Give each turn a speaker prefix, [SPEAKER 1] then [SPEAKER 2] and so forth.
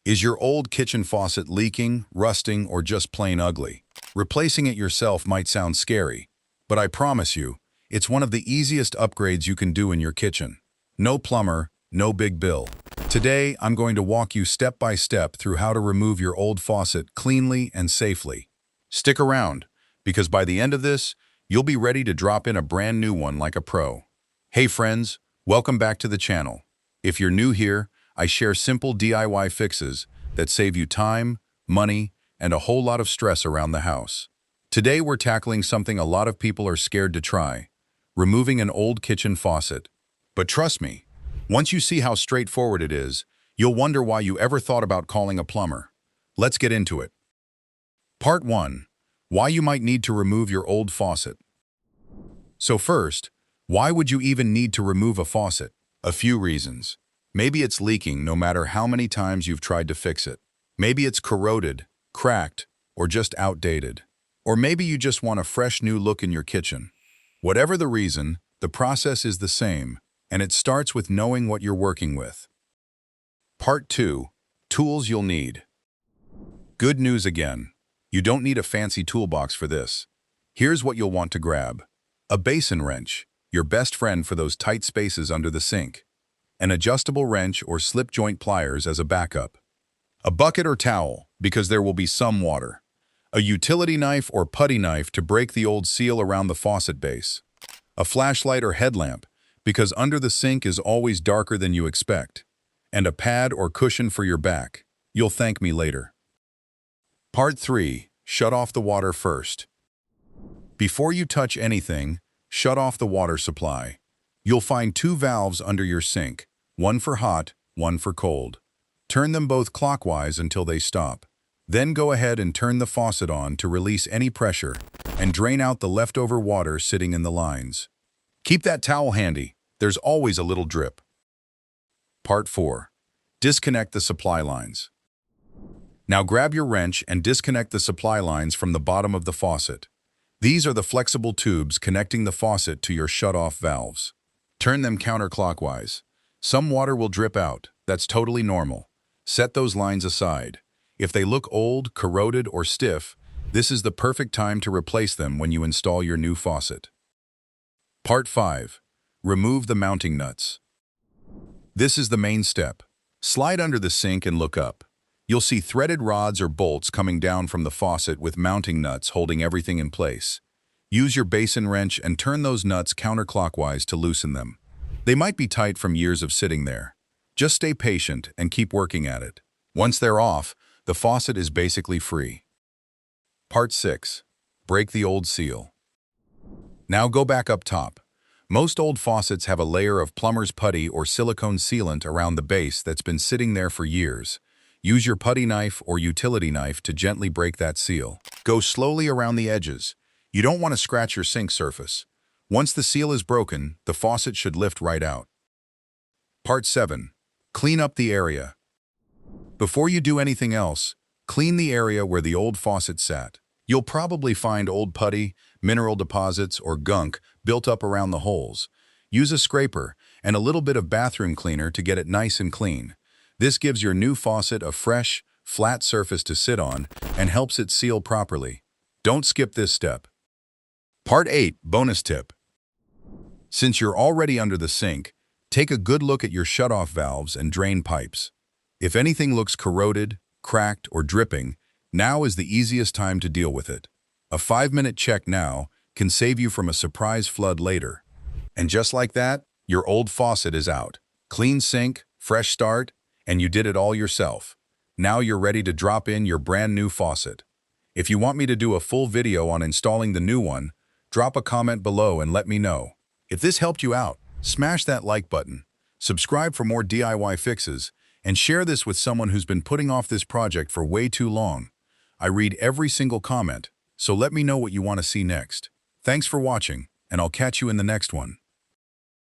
[SPEAKER 1] Is your old kitchen faucet leaking, rusting, or just plain ugly? Replacing it yourself might sound scary, but I promise you, it's one of the easiest upgrades you can do in your kitchen. No plumber, no big bill. Today, I'm going to walk you step by step through how to remove your old faucet cleanly and safely. Stick around, because by the end of this, you'll be ready to drop in a brand new one like a pro. Hey friends, welcome back to the channel. If you're new here, I share simple DIY fixes that save you time, money, and a whole lot of stress around the house. Today we're tackling something a lot of people are scared to try, removing an old kitchen faucet. But trust me, once you see how straightforward it is, you'll wonder why you ever thought about calling a plumber. Let's get into it. Part 1. Why you might need to remove your old faucet. So first, why would you even need to remove a faucet? A few reasons. Maybe it's leaking no matter how many times you've tried to fix it. Maybe it's corroded, cracked, or just outdated. Or maybe you just want a fresh new look in your kitchen. Whatever the reason, the process is the same, and it starts with knowing what you're working with. Part 2. Tools you'll need. Good news again. You don't need a fancy toolbox for this. Here's what you'll want to grab. A basin wrench, your best friend for those tight spaces under the sink. An adjustable wrench or slip joint pliers as a backup. A bucket or towel, because there will be some water. A utility knife or putty knife to break the old seal around the faucet base. A flashlight or headlamp, because under the sink is always darker than you expect. And a pad or cushion for your back. You'll thank me later. Part 3. Shut off the water first. Before you touch anything, shut off the water supply. You'll find 2 valves under your sink, one for hot, one for cold. Turn them both clockwise until they stop. Then go ahead and turn the faucet on to release any pressure and drain out the leftover water sitting in the lines. Keep that towel handy. There's always a little drip. Part 4. Disconnect the supply lines. Now grab your wrench and disconnect the supply lines from the bottom of the faucet. These are the flexible tubes connecting the faucet to your shut-off valves. Turn them counterclockwise. Some water will drip out. That's totally normal. Set those lines aside. If they look old, corroded, or stiff, this is the perfect time to replace them when you install your new faucet. Part 5. Remove the mounting nuts. This is the main step. Slide under the sink and look up. You'll see threaded rods or bolts coming down from the faucet with mounting nuts holding everything in place. Use your basin wrench and turn those nuts counterclockwise to loosen them. They might be tight from years of sitting there. Just stay patient and keep working at it. Once they're off, the faucet is basically free. Part 6. Break the old seal. Now go back up top. Most old faucets have a layer of plumber's putty or silicone sealant around the base that's been sitting there for years. Use your putty knife or utility knife to gently break that seal. Go slowly around the edges. You don't want to scratch your sink surface. Once the seal is broken, the faucet should lift right out. Part 7. Clean up the area. Before you do anything else, clean the area where the old faucet sat. You'll probably find old putty, mineral deposits, or gunk built up around the holes. Use a scraper and a little bit of bathroom cleaner to get it nice and clean. This gives your new faucet a fresh, flat surface to sit on and helps it seal properly. Don't skip this step. Part 8. Bonus tip. Since you're already under the sink, take a good look at your shutoff valves and drain pipes. If anything looks corroded, cracked, or dripping, now is the easiest time to deal with it. A 5-minute check now can save you from a surprise flood later. And just like that, your old faucet is out. Clean sink, fresh start, and you did it all yourself. Now you're ready to drop in your brand new faucet. If you want me to do a full video on installing the new one, drop a comment below and let me know. If this helped you out, smash that like button, subscribe for more DIY fixes, and share this with someone who's been putting off this project for way too long. I read every single comment, so let me know what you want to see next. Thanks for watching, and I'll catch you in the next one.